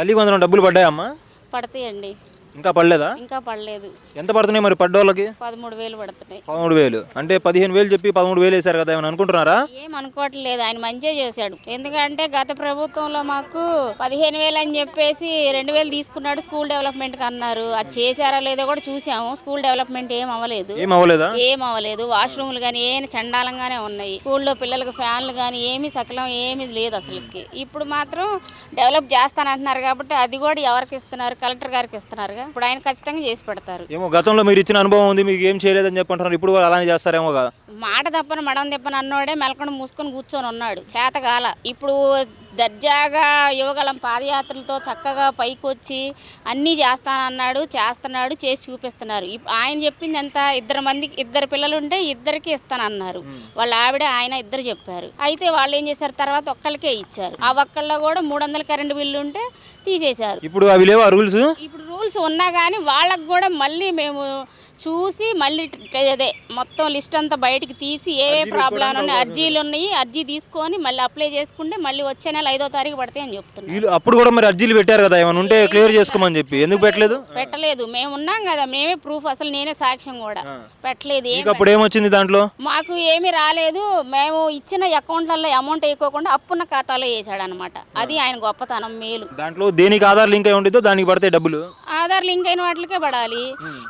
తల్లికి వందనం డబ్బులు పడ్డాయమ్మా? పడతాయండి. ఇంకా పడలేదా? ఇంకా పడలేదు. ఎంత పడుతున్నాయి మరి పడ్డోళ్ళకి? 13,000 పడుతున్నాయి. 13,000 అంటే 15,000 చెప్పి 13,000 వేశారు కదా, ఏమైనా అనుకుంటున్నారా? ఏం అనుకోవట్లేదు, ఆయన మంచిగా చేశాడు. ఎందుకంటే గత ప్రభుత్వంలో మాకు 15,000 అని చెప్పేసి 2,000 తీసుకున్నాడు స్కూల్ డెవలప్మెంట్ కి అన్నారు. అది చేశారా లేదో కూడా చూసాము. స్కూల్ డెవలప్మెంట్ ఏం అవ్వలేదు. ఏం అవ్వలేదు. వాష్రూమ్లు కానీ ఏం చండాలంగానే ఉన్నాయి. స్కూల్లో పిల్లలకు ఫ్యాన్లు కానీ ఏమీ సకలం ఏమీ లేదు అసలుకి. ఇప్పుడు మాత్రం డెవలప్ చేస్తానంటున్నారు కాబట్టి అది కూడా ఎవరికి ఇస్తున్నారు? కలెక్టర్ గారికి ఇస్తున్నారు. ఇప్పుడు ఆయన ఖచ్చితంగా చేసి పెడతారు. ఏమో గతంలో మీరు ఇచ్చిన అనుభవం ఉంది, మీకు ఏం చేయలేదని చెప్పంటున్నారు, ఇప్పుడు కూడా అలానే చేస్తారేమో కదా. మాట తప్పని మడం తిప్పని అన్నోడే మెలకుండా మూసుకొని కూర్చొని ఉన్నాడు. చేతగాల. ఇప్పుడు దర్జాగా యువగళం పాదయాత్రలతో చక్కగా పైకి వచ్చి అన్నీ చేస్తానన్నాడు, చేస్తున్నాడు, చేసి చూపిస్తున్నారు. ఆయన చెప్పింది ఎంత? ఇద్దరు పిల్లలు ఉంటే ఇద్దరికి ఇస్తానన్నారు. వాళ్ళ ఆవిడ ఆయన ఇద్దరు చెప్పారు. అయితే వాళ్ళు ఏం చేశారు? తర్వాత ఒక్కళ్ళకే ఇచ్చారు. ఆ ఒక్కళ్ళలో కూడా 300 కరెంటు బిల్లు ఉంటే తీసేశారు. ఇప్పుడు అవి లేవా రూల్స్? ఇప్పుడు రూల్స్ ఉన్నా కానీ వాళ్ళకు కూడా మళ్ళీ మేము చూసి మళ్ళీ అదే మొత్తం లిస్ట్ అంతా బయటికి తీసి ఏ ప్రాబ్లం ఉన్నాయి, అర్జీలు ఉన్నాయి, అర్జీ తీసుకొని మళ్ళీ అప్లై చేసుకుంటే మళ్ళీ వచ్చే నెల 5వ తారీఖు పడతాయి అని చెప్తున్నారు. అప్పుడు కూడా మరి అర్జీలు పెట్టారు కదా, ఏమైనా ఉంటే క్లియర్ చేసుకోమని చెప్పి, ఎందుకు పెట్టలేదు? పెట్టలేదు. మేము ఉన్నాం కదా, మేమే ప్రూఫ్, అసలు నేనే సాక్ష్యం కూడా. పెట్టలేదు. అప్పుడు ఏమొచ్చింది దాంట్లో? మాకు ఏమీ రాలేదు. మేము ఇచ్చిన అకౌంట్లలో అమౌంట్ వేయకోకుండా అప్పున్న ఖాతాలో వేసాడు అనమాట. అది ఆయన గొప్పతనం, మేలు. దాంట్లో దేనికి ఆధార్ లింక్ అయి ఉంటుందో దానికి పడతాయి డబ్బులు. ఆధార్ లింక్ అయిన వాటికే పడాలి.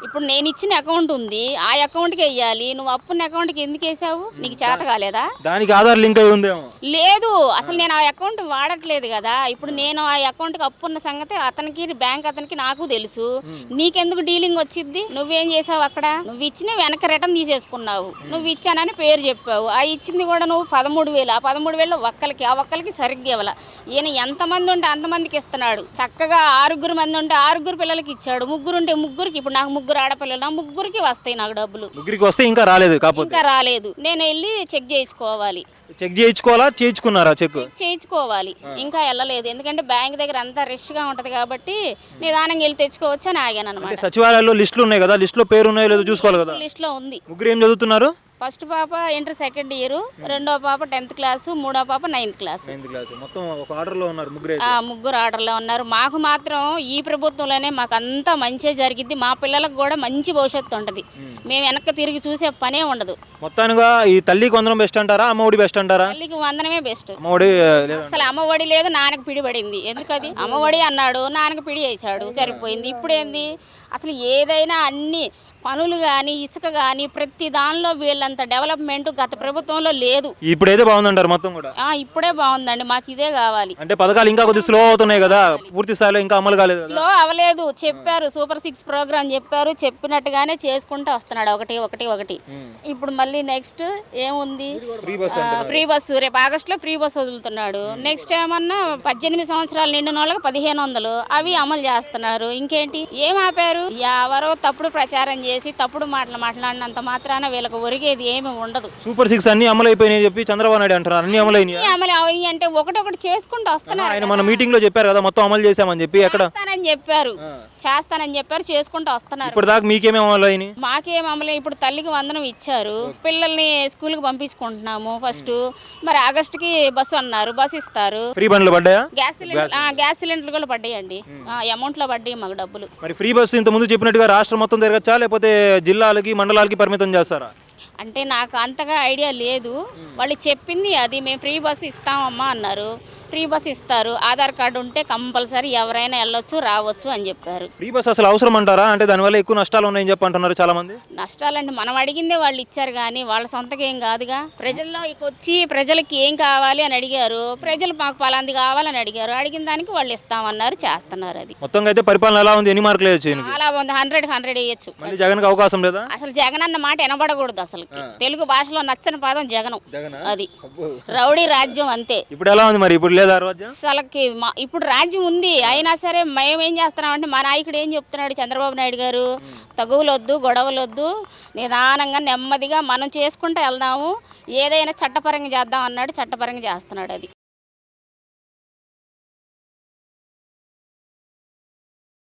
ఇప్పుడు నేను ఇచ్చిన అకౌంట్ ఉంది, ఆ అకౌంట్కి వేయాలి. నువ్వు అప్పున్న అకౌంట్కి ఎందుకు వేసావు? నీకు చేత కాలేదా? దానికి ఆధార్ లింక్ అయి ఉందేమో. లేదు, అసలు నేను ఆ అకౌంట్ వాడట్లేదు కదా. ఇప్పుడు నేను ఆ అకౌంట్కి అప్పున్న సంగతి అతనికి, బ్యాంక్ అతనికి నాకు తెలుసు. నీకెందుకు డీలింగ్ వచ్చింది? నువ్వేం చేసావు అక్కడ? నువ్వు ఇచ్చిన వెనక రిటర్న్ తీసేసుకున్నావు. నువ్వు ఇచ్చానని పేరు చెప్పావు. ఆ ఇచ్చింది కూడా నువ్వు 13,000. ఆ 13,000 ఆ ఒక్కరికి సరిగ్గా ఇవ్వాల. ఈయన ఎంతమంది ఉంటే అంతమందికి ఇస్తున్నాడు. చక్కగా 6 మంది ఉంటే 6 పిల్లలకి ఇచ్చాడు. 3 ఉంటే 3కి. ఇప్పుడు నాకు 3 ఆడపిల్లలు, నా 3కి వస్తాయి నాకు డబ్బులు. 3కి వస్తే ఇంకా రాలేదు. ఇంకా రాలేదు. నేను వెళ్ళి చెక్ చేయించుకోవాలి. చెక్ చేయించుకోవాలా? చేయించుకున్నారా? చెక్ చేయించుకోవాలి. ఇంకా వెళ్ళలేదు. ఎందుకంటే బ్యాంక్ దగ్గర అంతా రష్ గా ఉంటది కాబట్టి నిదానంగా వెళ్ళి తెచ్చుకోవచ్చు అని ఆగాను అనమాట. సచివాలయంలో లిస్టులు ఉన్నాయి కదా, లిస్ట్ లో పేరు ఉన్నాయో లేదో చూసుకోవాలి కదా. లిస్ట్ లో ఉంది. 3 ఏం చదువుతున్నారు? ఫస్ట్ పాప ఇంటర్ సెకండ్ ఇయర్, రెండో పాప 10th క్లాస్, మూడో పాప 9th క్లాస్. మొత్తం ఒక ఆర్డర్ లో ఉన్నారు. 3 ఆర్డర్లో ఉన్నారు. మాకు మాత్రం ఈ ప్రభుత్వంలోనే మాకు అంతా మంచిగా జరిగింది. మా పిల్లలకు కూడా మంచి భవిష్యత్తు ఉంటుంది. మేము వెనక్కి తిరిగి చూసే పనే ఉండదు. మొత్తానికి ఈ తల్లికి వందనం బెస్ట్ అంటారా, అమ్మఒడి బెస్ట్ అంటారా? తల్లికి వందనమే బెస్ట్. అసలు అమ్మఒడి లేదు, నాన్నకు పిడి పడింది. ఎందుకది? అమ్మఒడి అన్నాడు, నాన్నకు పిడి వేసాడు, సరిపోయింది. ఇప్పుడేంది? అసలు ఏదైనా అన్ని పనులు కానీ, ఇసుక కానీ ప్రతి దానిలో వీళ్ళంత డెవలప్మెంట్ గత ప్రభుత్వంలో లేదు. ఇప్పుడైతే బాగుందంటారు మొత్తం కూడా? ఇప్పుడే బాగుందండి. మాకు ఇదే కావాలి. అంటే పథకాలు ఇంకా కొద్దిగా స్లో అవుతున్నాయి కదా, పూర్తి స్థాయిలో ఇంకా అమలు కాలేదు. స్లో అవ్వలేదు. చెప్పారు సూపర్ 6 ప్రోగ్రామ్ చెప్పారు, చెప్పినట్టుగానే చేసుకుంటూ వస్తున్నాడు ఒకటి. ఇప్పుడు మళ్ళీ నెక్స్ట్ ఏముంది? Free bus. రేపు ఆగస్టులో ఫ్రీ బస్సు వదులుతున్నాడు. నెక్స్ట్ ఏమన్నా 18 సంవత్సరాలు నిండిన వాళ్ళకి 1,500 అవి అమలు చేస్తున్నారు. ఇంకేంటి? ఏం ఆపారు? ఎవరో తప్పుడు ప్రచారం చేసి తప్పుడు మాటలు మాట్లాడినంత మాత్రాన వీళ్ళకి ఒరిగేది ఏమి ఉండదు. సూపర్ 6 అన్ని అమలు అయిపోయినాయి చెప్పి చంద్రబాబు నాయుడు అంటున్నారు. అన్ని అమలు అయినాయి అంటే ఒకటొకటి చేసుకుంటూ వస్తున్నారు. ఆయన మన మీటింగ్ లో చెప్పారు కదా, మొత్తం అమలు చేశామని చెప్పి. చేస్తానని చెప్పారు, చేసుకుంటూ వస్తున్నారు. ఇప్పుడు దాకా మీకేమేమి అమలు అయినాయి? మాకేం అమలు? ఇప్పుడు తల్లికి వందనం ఇచ్చారు, పిల్లల్ని స్కూల్ కి పంపించుకుంటున్నాము. ఫస్ట్ మరి ఆగస్టుకి బస్సు అన్నారు, బస్సు ఇస్తారు. ఫ్రీ బండ్లు పడ్డాయా? గ్యాస్ సిలిండర్లు కూడా పడ్డాయండి. అమౌంట్ లో పడ్డాయి మాకు డబ్బులు. మరి ఫ్రీ బస్సు ఇంత ముందు చెప్పినట్టుగా రాష్ట్రం మొత్తం తిరగచ్చా, లేకపోతే జిల్లాలకి మండలాలకి పరిమితం చేస్తారా? అంటే నాకు అంతగా ఐడియా లేదు. వాళ్ళు చెప్పింది అది, మేము ఫ్రీ బస్సు ఇస్తామమ్మా అన్నారు. ఫ్రీ బస్ ఇస్తారు, ఆధార్ కార్డు ఉంటే కంపల్సరీ ఎవరైనా వెళ్ళొచ్చు, రావచ్చు అని చెప్పారు. ఫ్రీ బస్ అసలు అవసరం అంటారా? అంటే దానివల్ల ఎక్కువ నష్టాలు ఉన్నాయని చెప్పి అంటున్నారు చాలా మంది. నష్టాలంటే మనం అడిగిందే వాళ్ళు ఇచ్చారు కానీ వాళ్ళ సొంతకి ఏం కాదుగా. ప్రజల్లో వచ్చి ప్రజలకి ఏం కావాలి అని అడిగారు, ప్రజలు మాకు పలాంది కావాలని అడిగారు, అడిగిన దానికి వాళ్ళు ఇస్తామన్నారు, చేస్తున్నారు. అది మొత్తం అయితే పరిపాలన ఎలా ఉంది? ఎన్ని మార్కులు వేయచ్చు? చాలా ఉంది. 100 వేయచ్చు. జగన్ కి అవకాశం లేదా? అసలు జగన్ అన్న మాట వినబడకూడదు. అసలు తెలుగు భాషలో నచ్చని పదం జగనం. అది రౌడీ రాజ్యం అంతే. ఇప్పుడు ఎలా ఉంది మరి? ఇప్పుడు లేదా అసలుకి ఇప్పుడు రాజ్యం ఉంది. అయినా సరే మేము ఏం చేస్తున్నామంటే, మా నాయకుడు ఏం చెప్తున్నాడు చంద్రబాబు నాయుడు గారు, తగువులొద్దు, గొడవలొద్దు, నిదానంగా నెమ్మదిగా మనం చేసుకుంటూ వెళ్దాము, ఏదైనా చట్టపరంగా చేద్దాం అన్నాడు. చట్టపరంగా చేస్తున్నాడు. అది